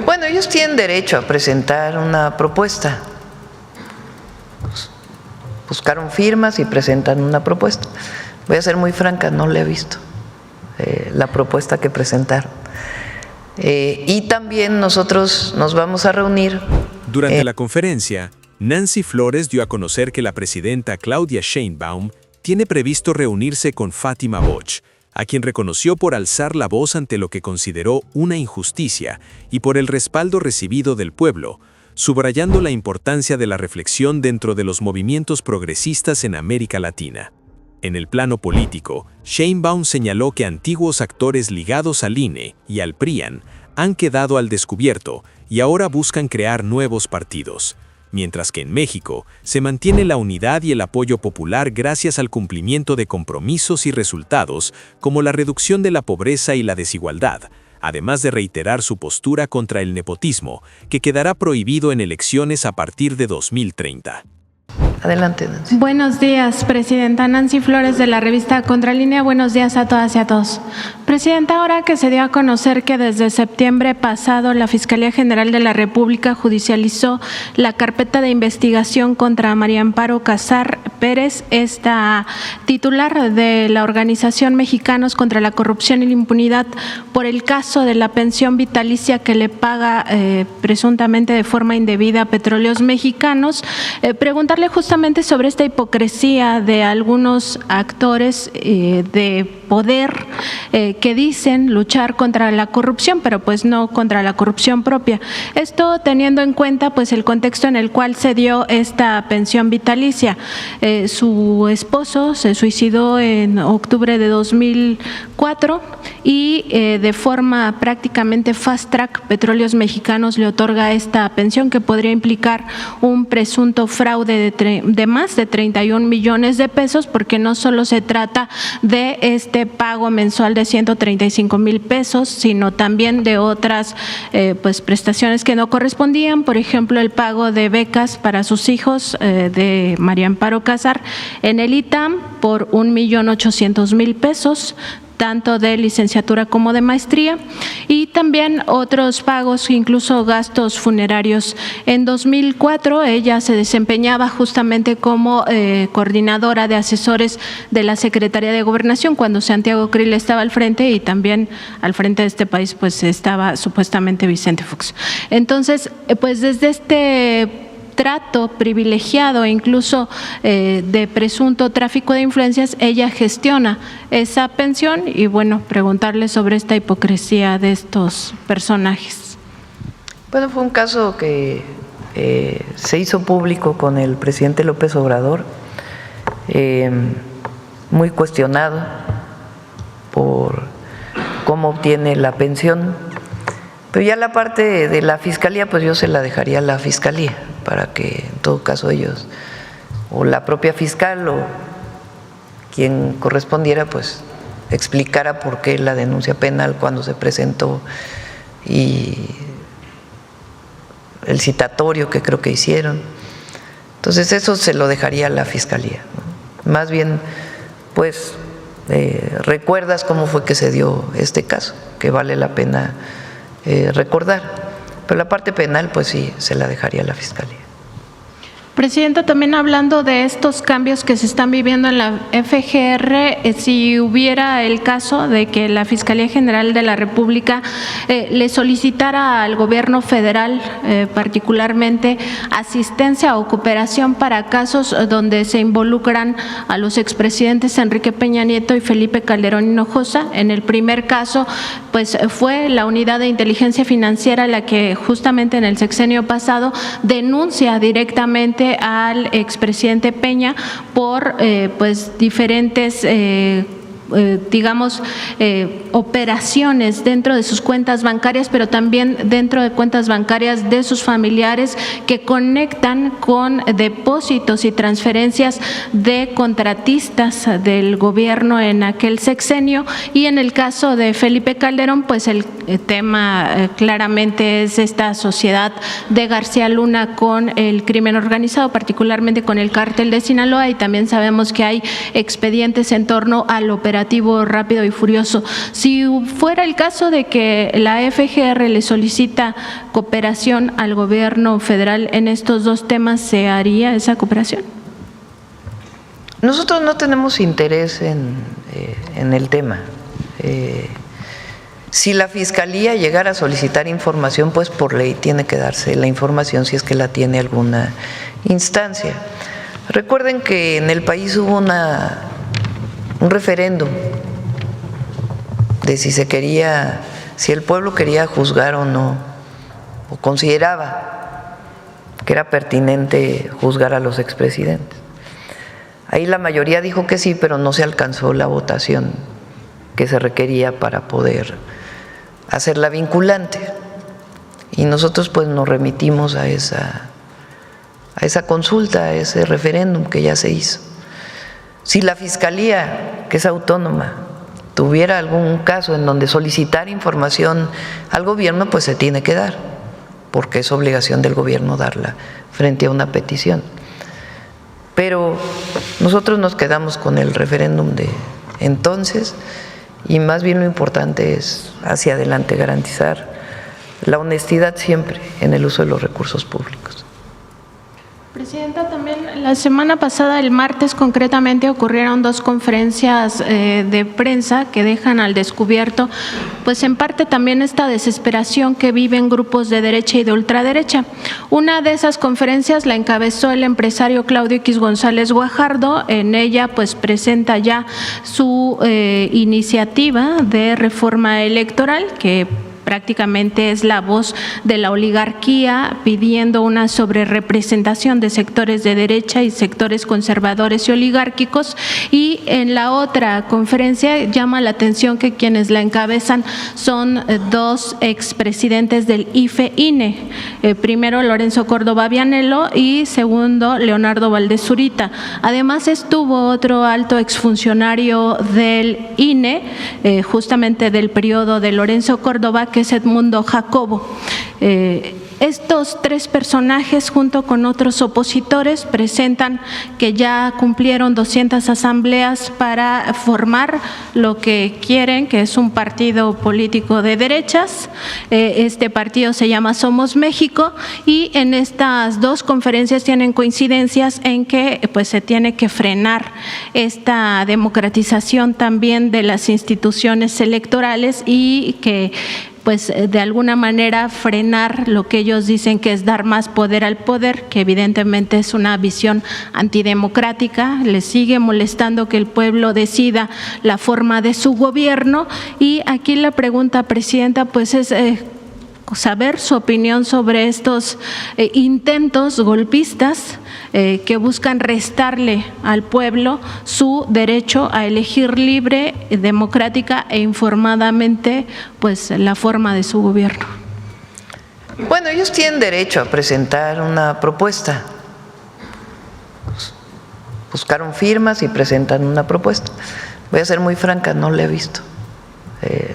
Bueno, ellos tienen derecho a presentar una propuesta. Buscaron firmas y presentan una propuesta. Voy a ser muy franca, no la he visto, la propuesta que presentaron. Y también nosotros nos vamos a reunir. Durante la conferencia, Nancy Flores dio a conocer que la presidenta Claudia Sheinbaum tiene previsto reunirse con Fátima Bosch, a quien reconoció por alzar la voz ante lo que consideró una injusticia y por el respaldo recibido del pueblo, subrayando la importancia de la reflexión dentro de los movimientos progresistas en América Latina. En el plano político, Sheinbaum señaló que antiguos actores ligados al INE y al PRIAN han quedado al descubierto y ahora buscan crear nuevos partidos, mientras que en México se mantiene la unidad y el apoyo popular gracias al cumplimiento de compromisos y resultados como la reducción de la pobreza y la desigualdad, además de reiterar su postura contra el nepotismo, que quedará prohibido en elecciones a partir de 2030. Adelante, Nancy. Buenos días, Presidenta. Nancy Flores, de la revista Contralínea. Buenos días a todas y a todos. Presidenta, ahora que se dio a conocer que desde septiembre pasado la Fiscalía General de la República judicializó la carpeta de investigación contra María Amparo Casar Pérez, esta titular de la organización Mexicanos contra la Corrupción y la Impunidad, por el caso de la pensión vitalicia que le paga presuntamente de forma indebida a Petróleos Mexicanos, preguntarle justamente sobre esta hipocresía de algunos actores de poder que dicen luchar contra la corrupción, pero pues no contra la corrupción propia. Esto teniendo en cuenta pues el contexto en el cual se dio esta pensión vitalicia. Su esposo se suicidó en octubre de 2004 y de forma prácticamente fast track Petróleos Mexicanos le otorga esta pensión que podría implicar un presunto fraude de más de 31 millones de pesos, porque no solo se trata de este pago mensual de 135,000 pesos, sino también de otras pues prestaciones que no correspondían, por ejemplo el pago de becas para sus hijos de María Amparo Casar en el ITAM por 1,800,000 pesos, tanto de licenciatura como de maestría, y también otros pagos, incluso gastos funerarios. En 2004 ella se desempeñaba justamente como coordinadora de asesores de la Secretaría de Gobernación cuando Santiago Krill estaba al frente, y también al frente de este país pues estaba supuestamente Vicente Fox. Entonces, pues desde este trato privilegiado e incluso de presunto tráfico de influencias, ella gestiona esa pensión, y bueno, preguntarle sobre esta hipocresía de estos personajes. Bueno, fue un caso que se hizo público con el presidente López Obrador, muy cuestionado por cómo obtiene la pensión, pero ya la parte de la Fiscalía, pues yo se la dejaría a la Fiscalía, para que en todo caso ellos, o la propia fiscal o quien correspondiera, pues explicara por qué la denuncia penal, cuando se presentó, y el citatorio que creo que hicieron. Entonces eso se lo dejaría a la Fiscalía, ¿no? Más bien, pues recuerdas cómo fue que se dio este caso, que vale la pena recordar. Pero la parte penal, pues sí, se la dejaría a la Fiscalía. Presidenta, también hablando de estos cambios que se están viviendo en la FGR, si hubiera el caso de que la Fiscalía General de la República le solicitara al gobierno federal particularmente asistencia o cooperación para casos donde se involucran a los expresidentes Enrique Peña Nieto y Felipe Calderón Hinojosa. En el primer caso, pues fue la Unidad de Inteligencia Financiera la que justamente en el sexenio pasado denuncia directamente al expresidente Peña por pues diferentes digamos, operaciones dentro de sus cuentas bancarias, pero también dentro de cuentas bancarias de sus familiares que conectan con depósitos y transferencias de contratistas del gobierno en aquel sexenio. Y en el caso de Felipe Calderón, pues el tema claramente es esta sociedad de García Luna con el crimen organizado, particularmente con el cártel de Sinaloa, y también sabemos que hay expedientes en torno al operativo operativo rápido y furioso. Si fuera el caso de que la FGR le solicita cooperación al gobierno federal en estos dos temas, ¿se haría esa cooperación? Nosotros no tenemos interés en el tema. Si la Fiscalía llegara a solicitar información, pues por ley tiene que darse la información si es que la tiene alguna instancia. Recuerden que en el país hubo un referéndum de si el pueblo quería juzgar o no, o consideraba que era pertinente juzgar a los expresidentes. Ahí la mayoría dijo que sí, pero no se alcanzó la votación que se requería para poder hacerla vinculante. Y nosotros pues nos remitimos a esa consulta, a ese referéndum que ya se hizo. Si la Fiscalía, que es autónoma, tuviera algún caso en donde solicitar información al gobierno, pues se tiene que dar, porque es obligación del gobierno darla frente a una petición. Pero nosotros nos quedamos con el referéndum de entonces y más bien lo importante es hacia adelante garantizar la honestidad siempre en el uso de los recursos públicos. Presidenta, también la semana pasada, el martes concretamente, ocurrieron dos conferencias de prensa que dejan al descubierto, pues en parte también esta desesperación que viven grupos de derecha y de ultraderecha. Una de esas conferencias la encabezó el empresario Claudio X González Guajardo. En ella pues presenta ya su iniciativa de reforma electoral, que prácticamente es la voz de la oligarquía pidiendo una sobrerepresentación de sectores de derecha y sectores conservadores y oligárquicos. Y en la otra conferencia llama la atención que quienes la encabezan son dos expresidentes del IFE-INE, primero Lorenzo Córdoba Vianello y segundo Leonardo Valdés Zurita. Además estuvo otro alto exfuncionario del INE, justamente del periodo de Lorenzo Córdoba, que es Edmundo Jacobo. Estos tres personajes, junto con otros opositores, presentan que ya cumplieron 200 asambleas para formar lo que quieren, que es un partido político de derechas. Este partido se llama Somos México, y en estas dos conferencias tienen coincidencias en que pues se tiene que frenar esta democratización también de las instituciones electorales y que pues de alguna manera frenar lo que ellos dicen que es dar más poder al poder, que evidentemente es una visión antidemocrática. Les sigue molestando que el pueblo decida la forma de su gobierno. Y aquí la pregunta, Presidenta, pues es saber su opinión sobre estos intentos golpistas que buscan restarle al pueblo su derecho a elegir libre, democrática e informadamente pues la forma de su gobierno. Bueno, ellos tienen derecho a presentar una propuesta. Buscaron firmas y presentan una propuesta. Voy a ser muy franca, no la he visto,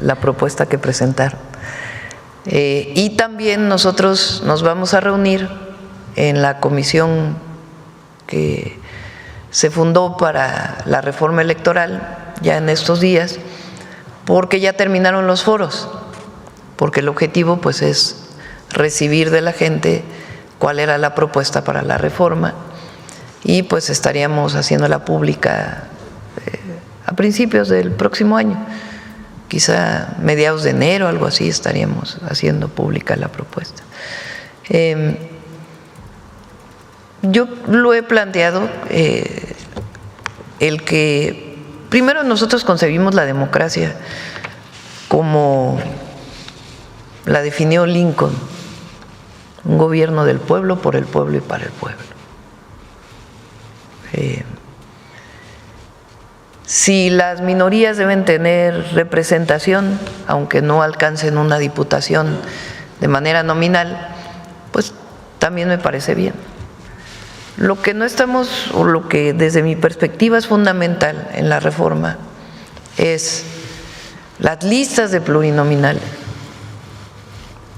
la propuesta que presentaron. Y también nosotros nos vamos a reunir en la comisión que se fundó para la reforma electoral ya en estos días, porque ya terminaron los foros, porque el objetivo pues es recibir de la gente cuál era la propuesta para la reforma, y pues estaríamos haciéndola pública a principios del próximo año. Quizá mediados de enero, algo así, estaríamos haciendo pública la propuesta. Yo lo he planteado, el que primero nosotros concebimos la democracia como la definió Lincoln, un gobierno del pueblo, por el pueblo y para el pueblo. Si las minorías deben tener representación, aunque no alcancen una diputación de manera nominal, pues también me parece bien. Lo que no estamos, o lo que desde mi perspectiva es fundamental en la reforma, es las listas de plurinominales,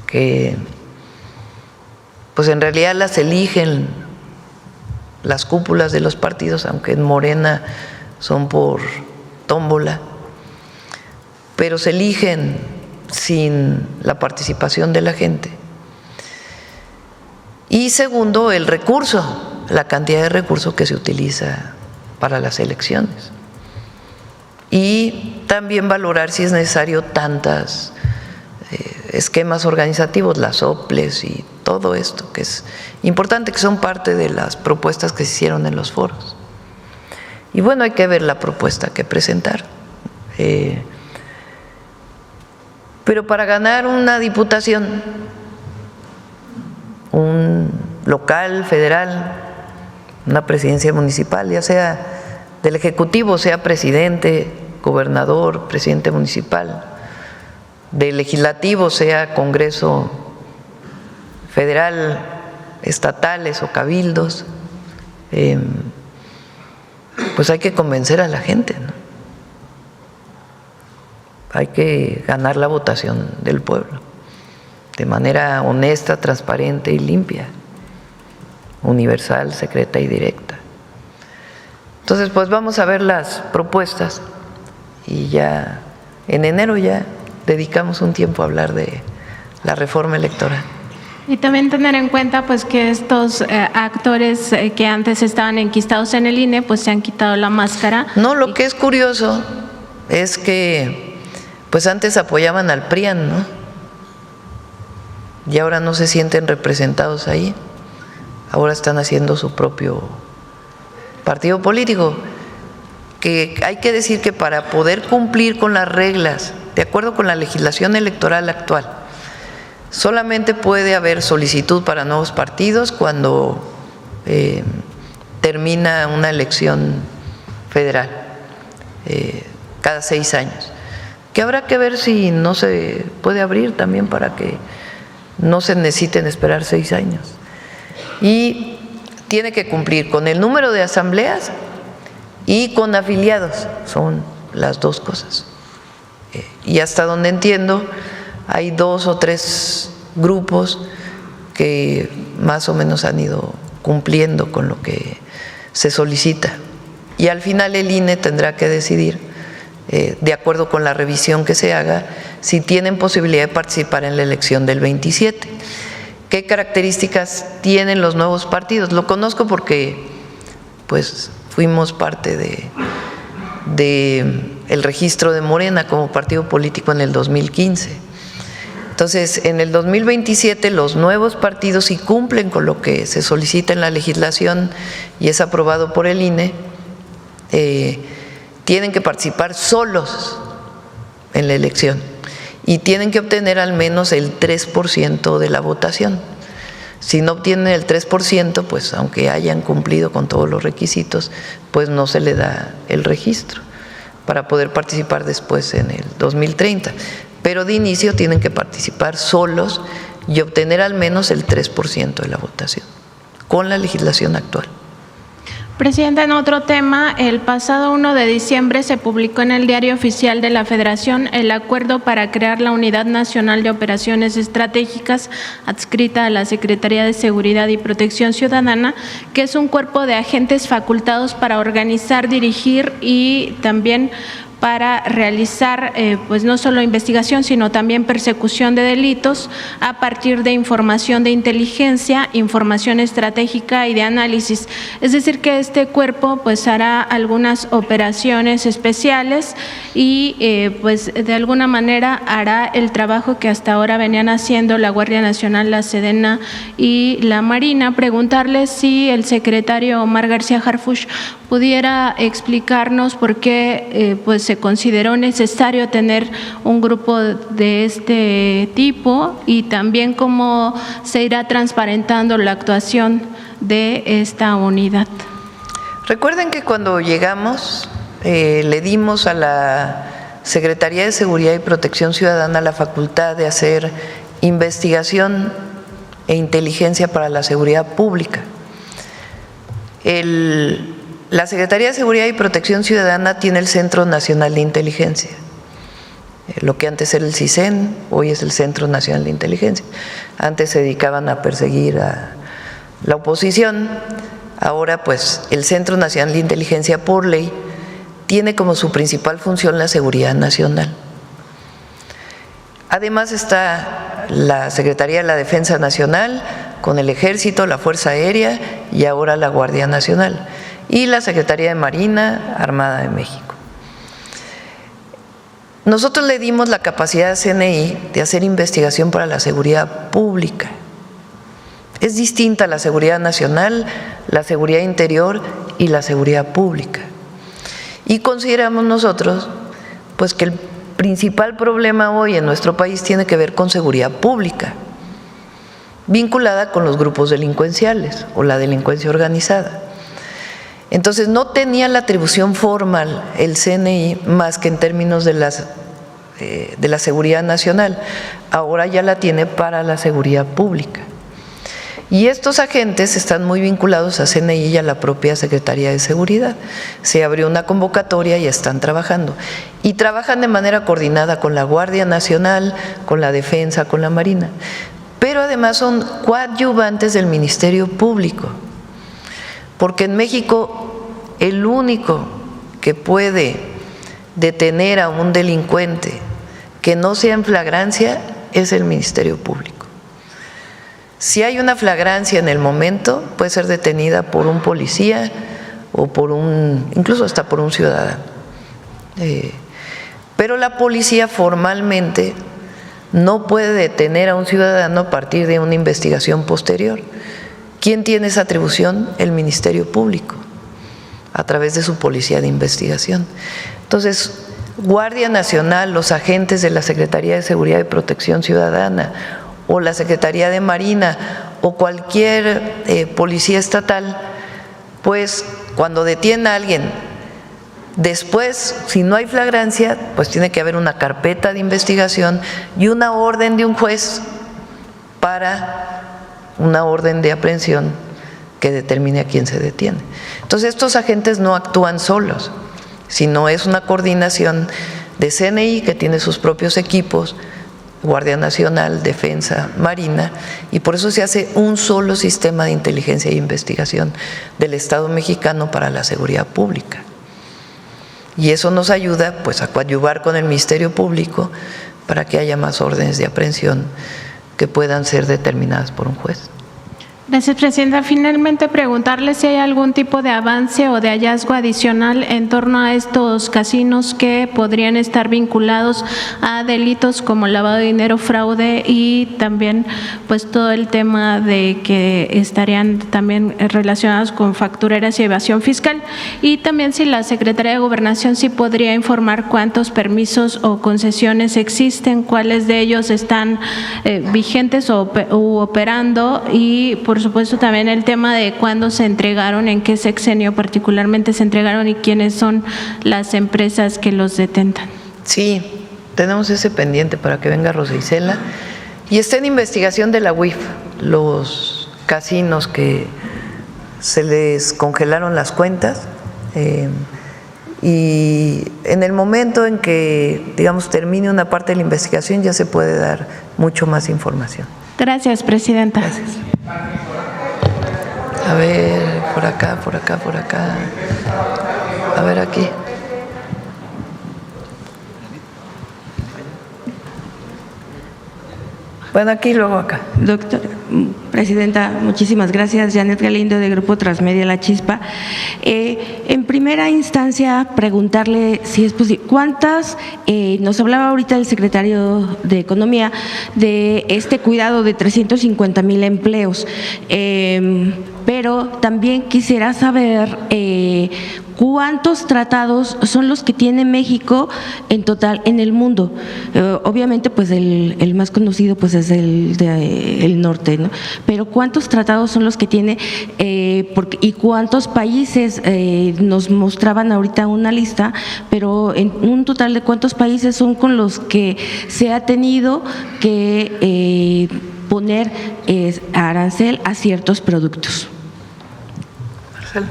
que pues en realidad las eligen las cúpulas de los partidos, aunque en Morena son por tómbola, pero se eligen sin la participación de la gente. Y segundo, el recurso, la cantidad de recursos que se utiliza para las elecciones. Y también valorar si es necesario tantos esquemas organizativos, las OPLES y todo esto, que es importante, que son parte de las propuestas que se hicieron en los foros. Y bueno, hay que ver la propuesta que presentaron. Pero para ganar una diputación, un local, federal, una presidencia municipal, ya sea del Ejecutivo, sea presidente, gobernador, presidente municipal, del Legislativo, sea Congreso federal, estatales o cabildos, pues hay que convencer a la gente, ¿no? Hay que ganar la votación del pueblo de manera honesta, transparente y limpia, universal, secreta y directa. Entonces, pues vamos a ver las propuestas y ya en enero ya dedicamos un tiempo a hablar de la reforma electoral. Y también tener en cuenta pues que estos actores que antes estaban enquistados en el INE pues se han quitado la máscara. No, lo que es curioso es que pues antes apoyaban al PRIAN, ¿no? Y ahora no se sienten representados ahí. Ahora están haciendo su propio partido político, que hay que decir que para poder cumplir con las reglas, de acuerdo con la legislación electoral actual, solamente puede haber solicitud para nuevos partidos cuando termina una elección federal, cada 6 años, que habrá que ver si no se puede abrir también para que no se necesiten esperar 6 años. Y tiene que cumplir con el número de asambleas y con afiliados, son las dos cosas. Y hasta donde entiendo, hay 2 o 3 grupos que más o menos han ido cumpliendo con lo que se solicita. Y al final el INE tendrá que decidir, de acuerdo con la revisión que se haga, si tienen posibilidad de participar en la elección del 27. ¿Qué características tienen los nuevos partidos? Lo conozco porque pues fuimos parte de el registro de Morena como partido político en el 2015. Entonces, en el 2027 los nuevos partidos, si cumplen con lo que se solicita en la legislación y es aprobado por el INE, tienen que participar solos en la elección y tienen que obtener al menos el 3% de la votación. Si no obtienen el 3%, pues aunque hayan cumplido con todos los requisitos, pues no se le da el registro para poder participar después en el 2030. Pero de inicio tienen que participar solos y obtener al menos el 3% de la votación, con la legislación actual. Presidenta, en otro tema, el pasado 1 de diciembre se publicó en el Diario Oficial de la Federación el acuerdo para crear la Unidad Nacional de Operaciones Estratégicas adscrita a la Secretaría de Seguridad y Protección Ciudadana, que es un cuerpo de agentes facultados para organizar, dirigir y también para realizar pues no solo investigación, sino también persecución de delitos a partir de información de inteligencia, información estratégica y de análisis. Es decir, que este cuerpo pues hará algunas operaciones especiales y pues de alguna manera hará el trabajo que hasta ahora venían haciendo la Guardia Nacional, la Sedena y la Marina. Preguntarle si el secretario Omar García Harfuch pudiera explicarnos por qué pues se consideró necesario tener un grupo de este tipo y también cómo se irá transparentando la actuación de esta unidad. Recuerden que cuando llegamos le dimos a la Secretaría de Seguridad y Protección Ciudadana la facultad de hacer investigación e inteligencia para la seguridad pública. La Secretaría de Seguridad y Protección Ciudadana tiene el Centro Nacional de Inteligencia, lo que antes era el CISEN, hoy es el Centro Nacional de Inteligencia. Antes se dedicaban a perseguir a la oposición, ahora pues el Centro Nacional de Inteligencia por ley tiene como su principal función la seguridad nacional. Además está la Secretaría de la Defensa Nacional con el Ejército, la Fuerza Aérea y ahora la Guardia Nacional, y la Secretaría de Marina Armada de México. Nosotros le dimos la capacidad a CNI de hacer investigación para la seguridad pública. Es distinta la seguridad nacional, la seguridad interior y la seguridad pública. Y consideramos nosotros pues que el principal problema hoy en nuestro país tiene que ver con seguridad pública, vinculada con los grupos delincuenciales o la delincuencia organizada. Entonces no tenía la atribución formal el CNI más que en términos de la seguridad nacional, ahora ya la tiene para la seguridad pública. Y estos agentes están muy vinculados a CNI y a la propia Secretaría de Seguridad. Se abrió una convocatoria y están trabajando. Y trabajan de manera coordinada con la Guardia Nacional, con la Defensa, con la Marina. Pero además son coadyuvantes del Ministerio Público. Porque en México el único que puede detener a un delincuente que no sea en flagrancia es el Ministerio Público. Si hay una flagrancia en el momento, puede ser detenida por un policía o incluso hasta por un ciudadano. Pero la policía formalmente no puede detener a un ciudadano a partir de una investigación posterior. ¿Quién tiene esa atribución? El Ministerio Público, a través de su policía de investigación. Entonces, Guardia Nacional, los agentes de la Secretaría de Seguridad y Protección Ciudadana, o la Secretaría de Marina o cualquier policía estatal, pues cuando detiene a alguien, después, si no hay flagrancia, pues tiene que haber una carpeta de investigación y una orden de un juez para una orden de aprehensión que determine a quién se detiene. Entonces estos agentes no actúan solos, sino es una coordinación de CNI que tiene sus propios equipos, Guardia Nacional, Defensa, Marina, y por eso se hace un solo sistema de inteligencia e investigación del Estado mexicano para la seguridad pública. Y eso nos ayuda pues a coadyuvar con el Ministerio Público para que haya más órdenes de aprehensión que puedan ser determinadas por un juez. Gracias, Presidenta. Finalmente, preguntarle si hay algún tipo de avance o de hallazgo adicional en torno a estos casinos que podrían estar vinculados a delitos como lavado de dinero, fraude y también pues todo el tema de que estarían también relacionados con factureras y evasión fiscal. Y también si la Secretaría de Gobernación sí podría informar cuántos permisos o concesiones existen, cuáles de ellos están vigentes u operando, y por supuesto también el tema de cuándo se entregaron, en qué sexenio particularmente se entregaron y quiénes son las empresas que los detentan. Sí, tenemos ese pendiente para que venga Rosa Isela. Y está en investigación de la UIF, los casinos que se les congelaron las cuentas, y en el momento en que, digamos, termine una parte de la investigación ya se puede dar mucho más información. Gracias, Presidenta. Gracias. A ver, por acá, por acá, por acá. A ver, aquí. Bueno, aquí y luego acá. Doctor, Presidenta, muchísimas gracias. Janet Galindo, de Grupo Transmedia La Chispa. En primera instancia, preguntarle si es posible, ¿cuántas, nos hablaba ahorita el secretario de Economía de este cuidado de 350,000 empleos, pero también quisiera saber ¿cuántos tratados son los que tiene México en total en el mundo? Obviamente, pues el más conocido pues es el norte, ¿no? Pero ¿cuántos tratados son los que tiene y cuántos países? Nos mostraban ahorita una lista, pero en un total de ¿cuántos países son con los que se ha tenido que poner arancel a ciertos productos? Marcelo.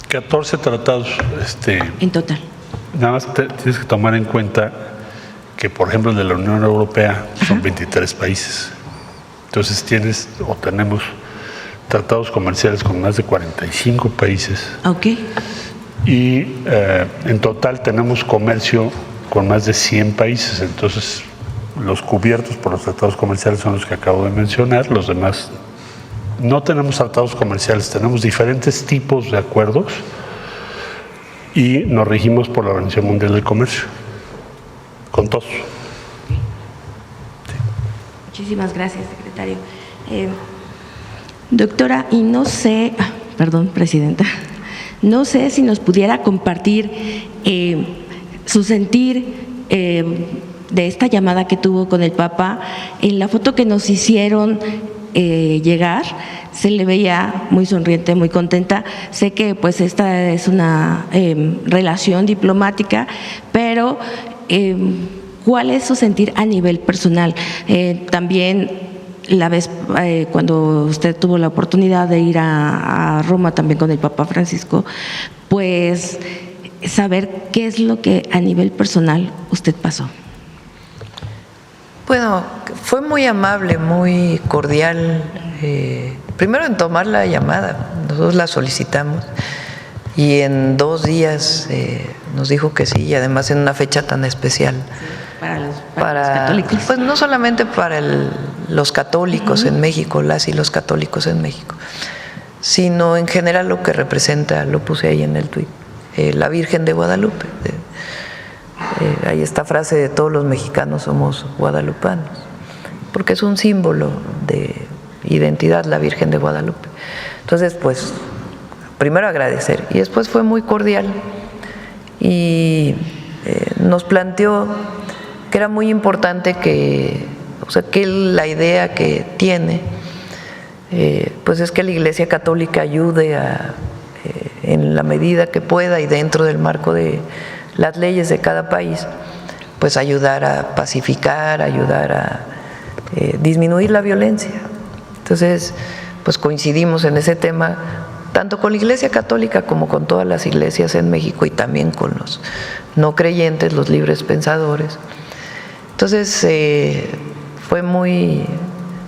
$14 tratados. En total. Nada más tienes que tomar en cuenta que, por ejemplo, de la Unión Europea son 23 países. Entonces tenemos tratados comerciales con más de 45 países. Ok. y en total tenemos comercio con más de 100 países. Entonces, los cubiertos por los tratados comerciales son los que acabo de mencionar, los demás no tenemos tratados comerciales, tenemos diferentes tipos de acuerdos y nos regimos por la Organización Mundial del Comercio, con todos. Sí. Muchísimas gracias, secretario. Doctora, y no sé, perdón, presidenta, no sé si nos pudiera compartir su sentir de esta llamada que tuvo con el Papa. En la foto que nos hicieron llegar, se le veía muy sonriente, muy contenta. Sé que pues esta es una relación diplomática, pero ¿cuál es su sentir a nivel personal? También la vez cuando usted tuvo la oportunidad de ir a Roma también con el Papa Francisco, pues saber qué es lo que a nivel personal usted pasó. Bueno, fue muy amable, muy cordial. Primero en tomar la llamada, nosotros la solicitamos y en 2 días nos dijo que sí, y además en una fecha tan especial. Para los católicos. Pues no solamente para los católicos en México, las y los católicos en México, sino en general lo que representa, lo puse ahí en el tuit, la Virgen de Guadalupe. Hay esta frase de todos los mexicanos somos guadalupanos, porque es un símbolo de identidad la Virgen de Guadalupe. Entonces, pues, primero agradecer, y después fue muy cordial y nos planteó que era muy importante que la idea que tiene, pues es que la Iglesia Católica ayude en la medida que pueda y dentro del marco de las leyes de cada país, pues ayudar a pacificar, ayudar a disminuir la violencia. Entonces, pues coincidimos en ese tema, tanto con la Iglesia Católica como con todas las iglesias en México y también con los no creyentes, los libres pensadores. Entonces, fue muy,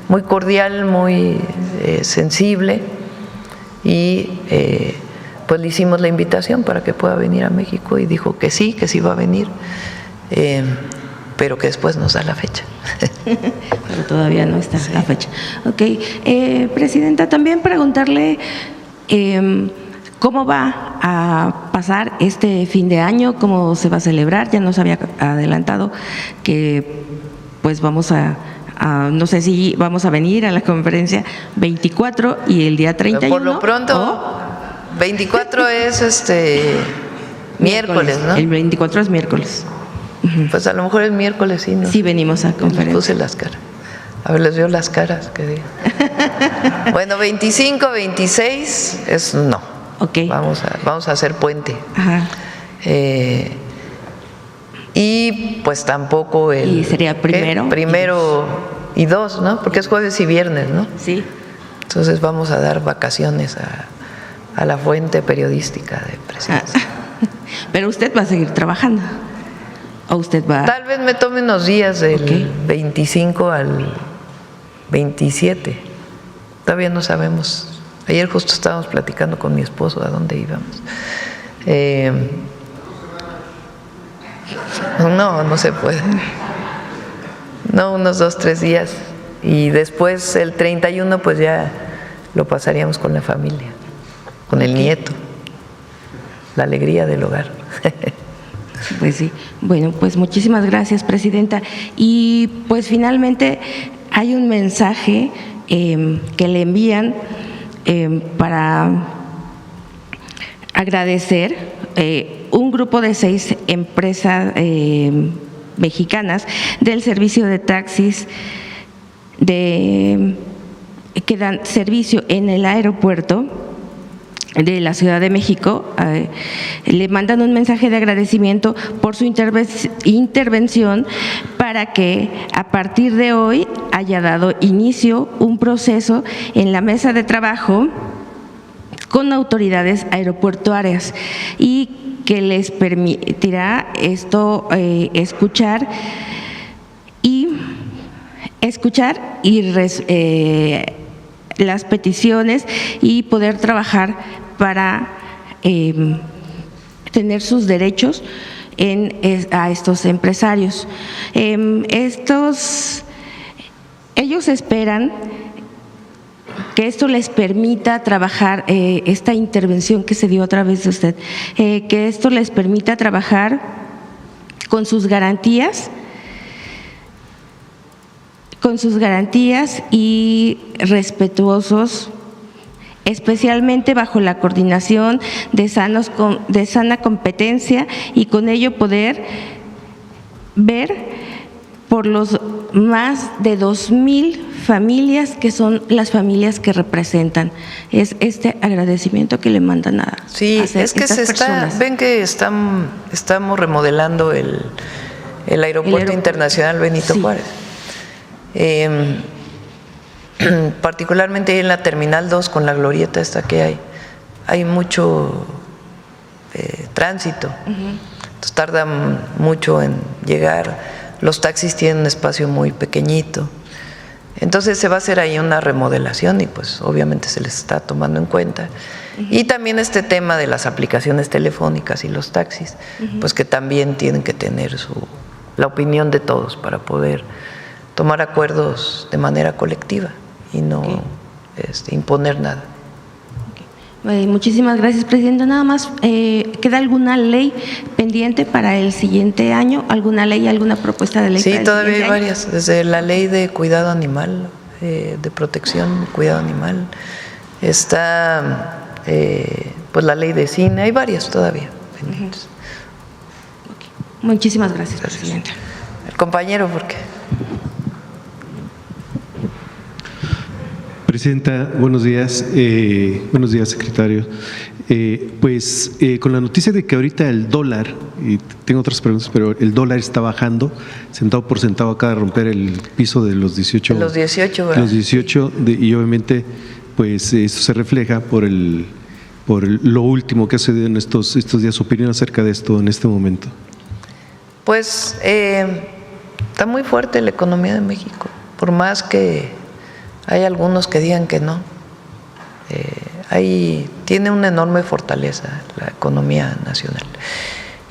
muy cordial, muy sensible y pues le hicimos la invitación para que pueda venir a México y dijo que sí va a venir, pero que después nos da la fecha. Pero todavía no está la fecha. Ok, presidenta, también preguntarle cómo va a pasar este fin de año, cómo se va a celebrar. Ya nos había adelantado que pues vamos a no sé si vamos a venir a la conferencia 24 y el día 31. Por lo pronto, 24 es miércoles, ¿no? El 24 es miércoles. Pues a lo mejor el miércoles sí, ¿no? Sí, venimos a conferencia. Les puse las caras. A ver, les veo las caras, que digan. Bueno, 25, 26 es no. Okay. Vamos a hacer puente. Ajá. Y pues tampoco ¿Y sería primero? Primero y 2, ¿no? Porque es jueves y viernes, ¿no? Sí. Entonces vamos a dar vacaciones a la fuente periodística de Presidencia. Pero usted va a seguir trabajando. ¿O usted va? Tal vez me tome unos días del 25 al 27. Todavía no sabemos. Ayer justo estábamos platicando con mi esposo a dónde íbamos. No se puede. No, unos 2, 3 días. Y después el 31 pues ya lo pasaríamos con la familia, con el nieto. La alegría del hogar. Pues sí. Bueno, pues muchísimas gracias, presidenta. Y pues finalmente hay un mensaje que le envían para agradecer un grupo de 6 empresas mexicanas del servicio de taxis que dan servicio en el aeropuerto de la Ciudad de México. Le mandan un mensaje de agradecimiento por su intervención para que a partir de hoy haya dado inicio un proceso en la mesa de trabajo con autoridades aeroportuarias y que les permitirá esto escuchar las peticiones y poder trabajar para tener sus derechos a estos empresarios. Ellos esperan que esto les permita trabajar, esta intervención que se dio a través de usted, que esto les permita trabajar con sus garantías y respetuosos, especialmente bajo la coordinación de sana competencia, y con ello poder ver por los más de 2,000 familias que son las familias que representan. Es este agradecimiento que le mandan a sí, hacer es que estas personas. ven que estamos remodelando el aeropuerto internacional Benito Sí. Juárez. Particularmente en la Terminal 2 con la glorieta esta que hay mucho tránsito. Entonces tardan mucho en llegar. Los taxis tienen un espacio muy pequeñito. Entonces se va a hacer ahí una remodelación y pues obviamente se les está tomando en cuenta. Y también este tema de las aplicaciones telefónicas y los taxis, pues que también tienen que tener la opinión de todos para poder tomar acuerdos de manera colectiva y no imponer nada. Muchísimas gracias, Presidenta. Nada más, ¿queda alguna ley pendiente para el siguiente año? ¿Alguna ley, alguna propuesta de ley? Sí, para el todavía hay siguiente año? varias, desde la ley de cuidado animal, de protección, cuidado animal, está pues la ley de cine, hay varias todavía pendientes. Muchísimas gracias, Presidenta. El compañero, ¿por qué? Presidenta, buenos días. Buenos días, secretario. Con la noticia de que ahorita el dólar, y tengo otras preguntas, pero el dólar está bajando, centavo por centavo, acaba de romper el piso de los 18. Los 18, ¿verdad? Los 18, y obviamente, pues eso se refleja por lo último que ha sucedido en estos días. ¿Su opinión acerca de esto en este momento? Pues está muy fuerte la economía de México, por más que hay algunos que digan que no. Tiene una enorme fortaleza la economía nacional.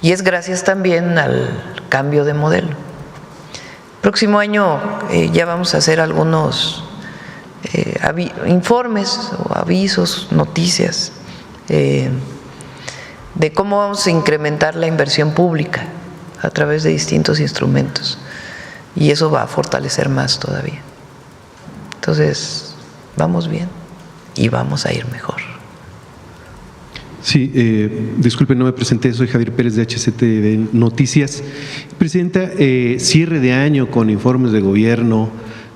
Y es gracias también al cambio de modelo. Próximo año ya vamos a hacer algunos informes o avisos, noticias de cómo vamos a incrementar la inversión pública a través de distintos instrumentos. Y eso va a fortalecer más todavía. Entonces, vamos bien y vamos a ir mejor. Sí, disculpe, no me presenté, soy Javier Pérez de HCTV Noticias. Presidenta, cierre de año con informes de gobierno,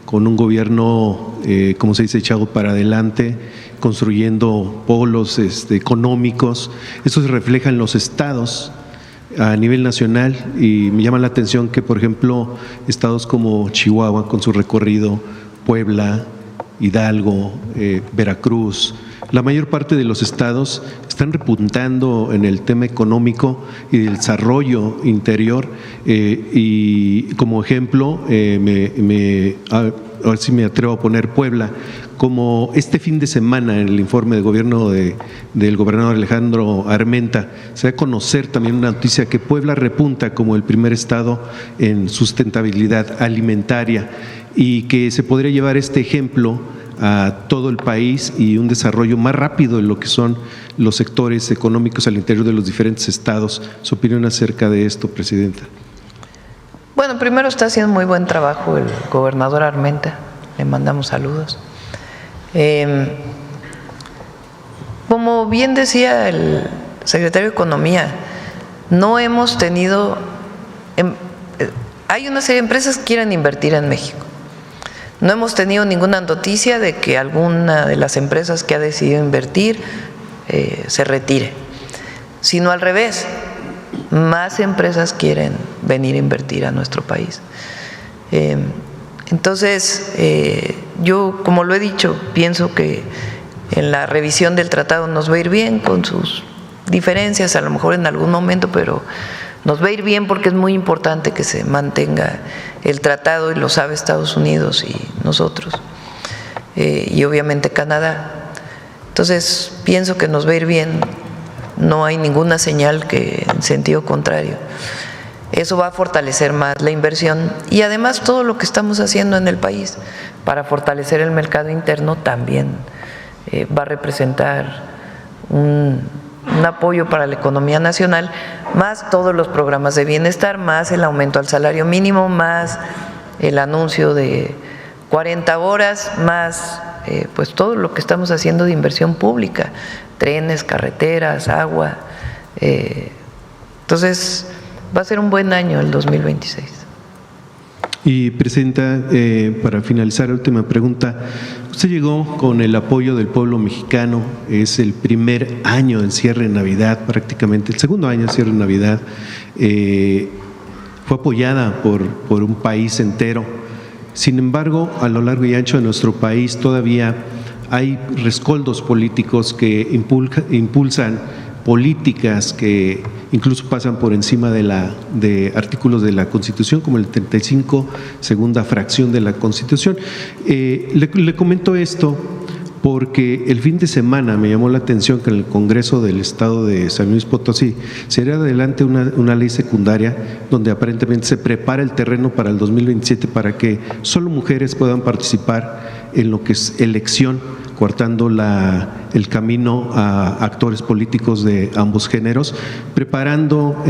con un gobierno, como se dice, echado para adelante, construyendo polos económicos. Eso se refleja en los estados a nivel nacional y me llama la atención que, por ejemplo, estados como Chihuahua, con su recorrido, Puebla, Hidalgo, Veracruz, la mayor parte de los estados están repuntando en el tema económico y del desarrollo interior, y como ejemplo, a ver si me atrevo a poner Puebla, como este fin de semana en el informe de gobierno del gobernador Alejandro Armenta, se da a conocer también una noticia que Puebla repunta como el primer estado en sustentabilidad alimentaria y que se podría llevar este ejemplo a todo el país y un desarrollo más rápido en lo que son los sectores económicos al interior de los diferentes estados. ¿Su opinión acerca de esto, Presidenta? Bueno, primero está haciendo muy buen trabajo el gobernador Armenta, le mandamos saludos. Como bien decía el secretario de Economía, no hemos tenido, hay una serie de empresas que quieren invertir en México. No hemos tenido ninguna noticia de que alguna de las empresas que ha decidido invertir se retire, sino al revés, más empresas quieren venir a invertir a nuestro país. Entonces, yo, como lo he dicho, pienso que en la revisión del tratado nos va a ir bien con sus diferencias, a lo mejor en algún momento, pero nos va a ir bien porque es muy importante que se mantenga el tratado y lo sabe Estados Unidos y nosotros, y obviamente Canadá. Entonces, pienso que nos va a ir bien no hay ninguna señal que en sentido contrario. Eso va a fortalecer más la inversión y además todo lo que estamos haciendo en el país para fortalecer el mercado interno también va a representar un apoyo para la economía nacional, más todos los programas de bienestar, más el aumento al salario mínimo, más el anuncio de 40 horas, más pues todo lo que estamos haciendo de inversión pública, trenes, carreteras, agua. Entonces, va a ser un buen año el 2026. Y Presidenta, para finalizar, la última pregunta. Usted llegó con el apoyo del pueblo mexicano, es el primer año del cierre de Navidad, prácticamente el segundo año del cierre de Navidad. Fue apoyada por un país entero. Sin embargo, a lo largo y ancho de nuestro país todavía hay rescoldos políticos que impulsan políticas que incluso pasan por encima de artículos de la Constitución, como el 35, segunda fracción de la Constitución. Le comento esto porque el fin de semana me llamó la atención que en el Congreso del Estado de San Luis Potosí se hará adelante una ley secundaria donde aparentemente se prepara el terreno para el 2027 para que solo mujeres puedan participar en lo que es elección, coartando el camino a actores políticos de ambos géneros, preparando,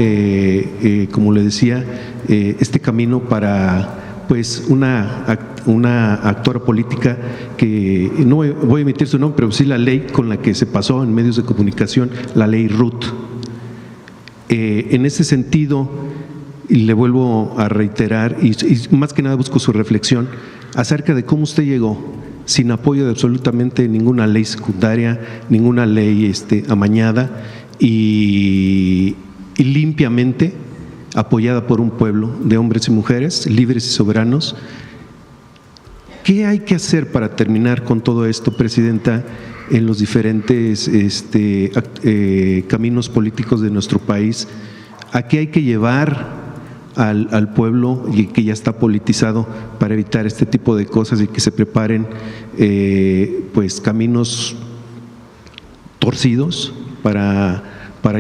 como le decía, este camino para pues una actora política que no voy a emitir su nombre, pero sí la ley con la que se pasó en medios de comunicación, la ley Ruth. En ese sentido, y le vuelvo a reiterar, y más que nada busco su reflexión acerca de cómo usted llegó sin apoyo de absolutamente ninguna ley secundaria, ninguna ley amañada y limpiamente apoyada por un pueblo de hombres y mujeres libres y soberanos. ¿Qué hay que hacer para terminar con todo esto, Presidenta, en los diferentes caminos políticos de nuestro país? ¿A qué hay que llevar al pueblo y que ya está politizado para evitar este tipo de cosas y que se preparen pues caminos torcidos para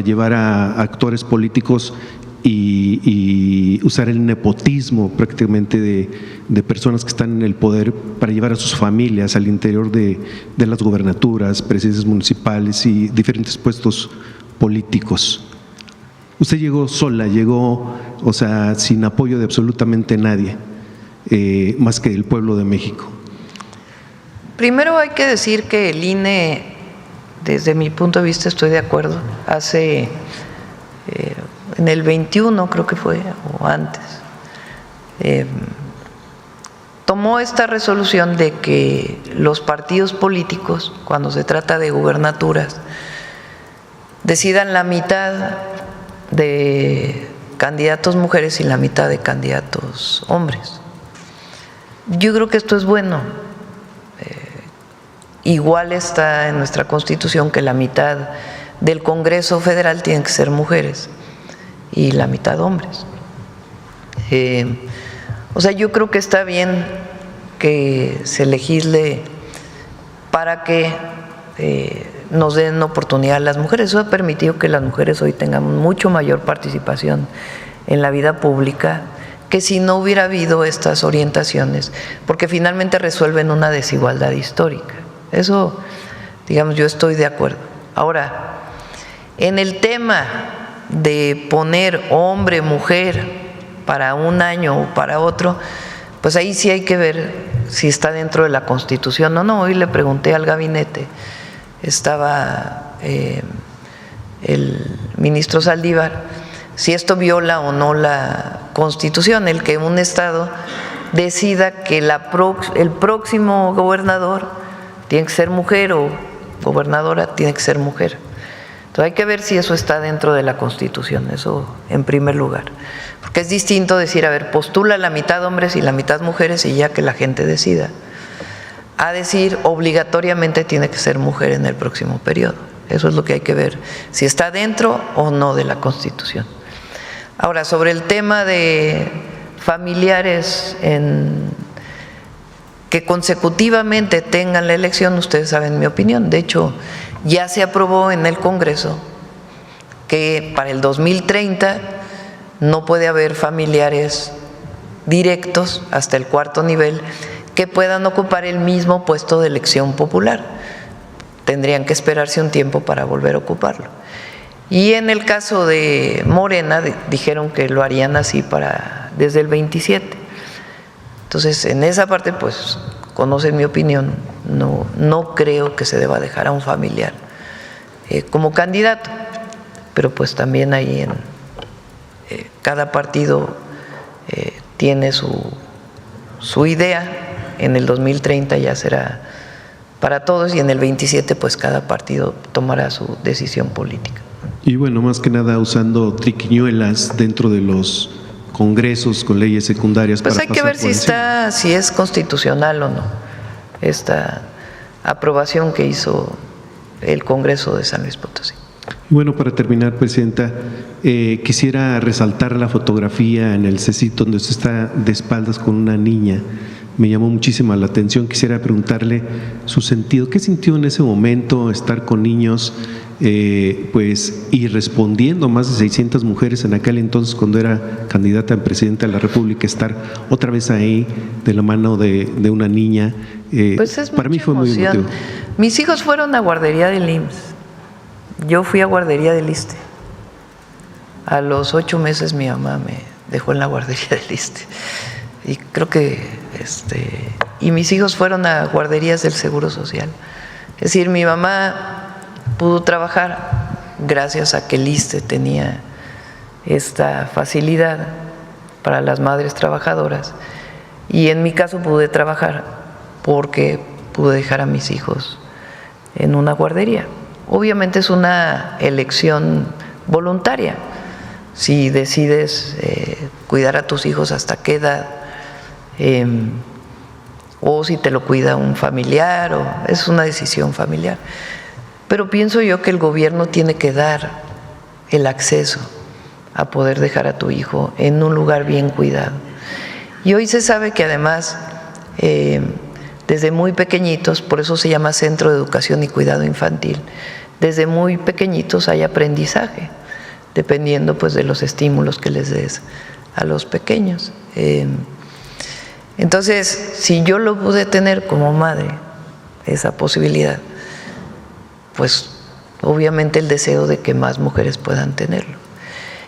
llevar a actores políticos y usar el nepotismo prácticamente de personas que están en el poder para llevar a sus familias al interior de las gobernaturas, presidencias municipales y diferentes puestos políticos? Usted llegó sola, llegó, sin apoyo de absolutamente nadie, más que el pueblo de México. Primero hay que decir que el INE, desde mi punto de vista, estoy de acuerdo. Hace, en el 21 creo que fue, o antes, tomó esta resolución de que los partidos políticos, cuando se trata de gubernaturas, decidan la mitad de candidatos mujeres y la mitad de candidatos hombres. Yo creo que esto es bueno. Igual está en nuestra Constitución que la mitad del Congreso Federal tienen que ser mujeres y la mitad hombres. Yo creo que está bien que se legisle para que nos den oportunidad a las mujeres. Eso ha permitido que las mujeres hoy tengan mucho mayor participación en la vida pública que si no hubiera habido estas orientaciones, porque finalmente resuelven una desigualdad histórica. Eso, yo estoy de acuerdo. Ahora, en el tema de poner hombre, mujer para un año o para otro, pues ahí sí hay que ver si está dentro de la Constitución o no. Hoy le pregunté al gabinete, estaba el ministro Saldívar, si esto viola o no la Constitución, el que un estado decida que el próximo gobernador tiene que ser mujer o gobernadora tiene que ser mujer. Entonces hay que ver si eso está dentro de la Constitución, eso en primer lugar. Porque es distinto decir, postula la mitad hombres y la mitad mujeres y ya que la gente decida, a decir obligatoriamente tiene que ser mujer en el próximo periodo. Eso es lo que hay que ver, si está dentro o no de la Constitución. Ahora, sobre el tema de familiares que consecutivamente tengan la elección, ustedes saben mi opinión. De hecho, ya se aprobó en el Congreso que para el 2030 no puede haber familiares directos hasta el 4º nivel que puedan ocupar el mismo puesto de elección popular. Tendrían que esperarse un tiempo para volver a ocuparlo. Y en el caso de Morena dijeron que lo harían así desde el 27. Entonces, en esa parte, pues, conocen mi opinión, no creo que se deba dejar a un familiar como candidato, pero pues también ahí en cada partido tiene su idea. En el 2030 ya será para todos y en el 27 pues cada partido tomará su decisión política. Y bueno, más que nada usando triquiñuelas dentro de los congresos con leyes secundarias. Pues para hay que ver si es constitucional o no esta aprobación que hizo el Congreso de San Luis Potosí. Bueno, para terminar, Presidenta, quisiera resaltar la fotografía en el CECIT donde usted está de espaldas con una niña. Me llamó muchísimo la atención. Quisiera preguntarle su sentido. ¿Qué sintió en ese momento estar con niños y respondiendo más de 600 mujeres en aquel entonces cuando era candidata a presidenta de la República, estar otra vez ahí de la mano de una niña? Pues es para mí fue emoción. muy emotivo. Mis hijos fueron a guardería del IMSS. Yo fui a guardería del ISSSTE. A los 8 meses mi mamá me dejó en la guardería del ISSSTE. Y creo que y mis hijos fueron a guarderías del Seguro Social. Es decir, mi mamá pudo trabajar gracias a que el ISSSTE tenía esta facilidad para las madres trabajadoras. Y en mi caso pude trabajar porque pude dejar a mis hijos en una guardería. Obviamente es una elección voluntaria. Si decides cuidar a tus hijos hasta qué edad, o si te lo cuida un familiar, es una decisión familiar. Pero pienso yo que el gobierno tiene que dar el acceso a poder dejar a tu hijo en un lugar bien cuidado. Y hoy se sabe que además, desde muy pequeñitos, por eso se llama Centro de Educación y Cuidado Infantil, desde muy pequeñitos hay aprendizaje, dependiendo pues de los estímulos que les des a los pequeños. Entonces, si yo lo pude tener como madre, esa posibilidad, pues obviamente el deseo de que más mujeres puedan tenerlo.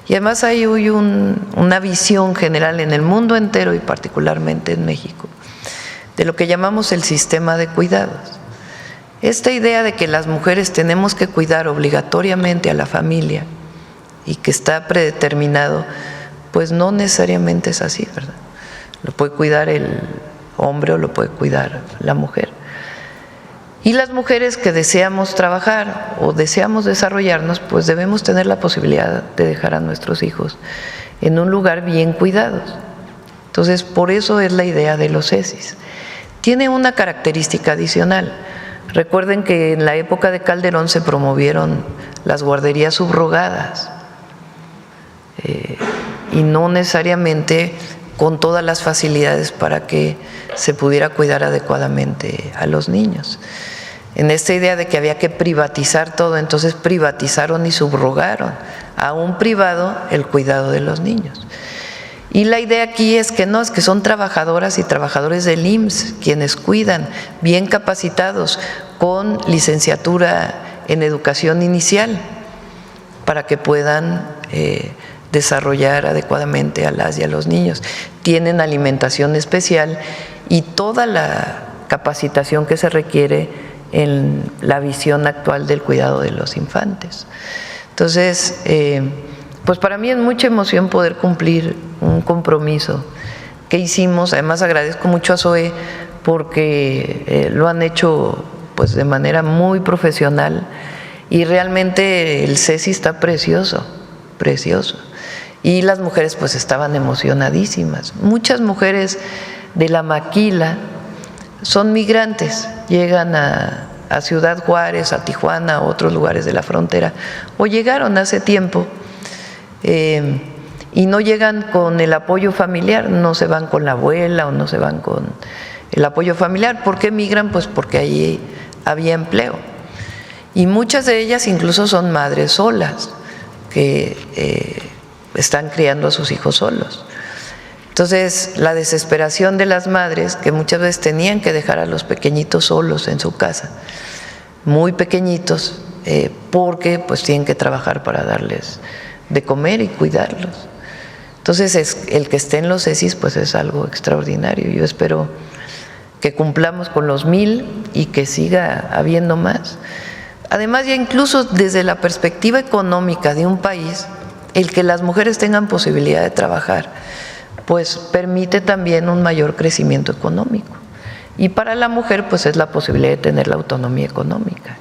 Y además hay hoy una visión general en el mundo entero y particularmente en México de lo que llamamos el sistema de cuidados. Esta idea de que las mujeres tenemos que cuidar obligatoriamente a la familia y que está predeterminado, pues no necesariamente es así, ¿verdad? Lo puede cuidar el hombre o lo puede cuidar la mujer. Y las mujeres que deseamos trabajar o deseamos desarrollarnos, pues debemos tener la posibilidad de dejar a nuestros hijos en un lugar bien cuidados. Entonces, por eso es la idea de los CECIS. Tiene una característica adicional. Recuerden que en la época de Calderón se promovieron las guarderías subrogadas y no necesariamente con todas las facilidades para que se pudiera cuidar adecuadamente a los niños. En esta idea de que había que privatizar todo, entonces privatizaron y subrogaron a un privado el cuidado de los niños. Y la idea aquí es que no, es que son trabajadoras y trabajadores del IMSS quienes cuidan, bien capacitados, con licenciatura en educación inicial, para que puedan desarrollar adecuadamente a las y a los niños. Tienen alimentación especial y toda la capacitación que se requiere en la visión actual del cuidado de los infantes. Entonces, pues para mí es mucha emoción poder cumplir un compromiso que hicimos. Además agradezco mucho a Zoe porque lo han hecho pues de manera muy profesional y realmente el CECI está precioso, precioso. Y las mujeres pues estaban emocionadísimas. Muchas mujeres de la Maquila son migrantes, llegan a Ciudad Juárez, a Tijuana, a otros lugares de la frontera, o llegaron hace tiempo y no llegan con el apoyo familiar, no se van con la abuela o no se van con el apoyo familiar. ¿Por qué migran? Pues porque allí había empleo. Y muchas de ellas incluso son madres solas, que están criando a sus hijos solos. Entonces, la desesperación de las madres, que muchas veces tenían que dejar a los pequeñitos solos en su casa, muy pequeñitos, porque pues tienen que trabajar para darles de comer y cuidarlos. Entonces, el que esté en los CECIS pues es algo extraordinario. Yo espero que cumplamos con los 1000 y que siga habiendo más. Además, ya incluso desde la perspectiva económica de un país, el que las mujeres tengan posibilidad de trabajar, pues permite también un mayor crecimiento económico. Y para la mujer, pues es la posibilidad de tener la autonomía económica,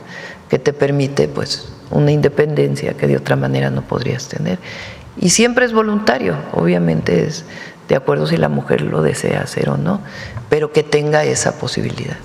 que te permite pues una independencia que de otra manera no podrías tener. Y siempre es voluntario, obviamente es de acuerdo si la mujer lo desea hacer o no, pero que tenga esa posibilidad.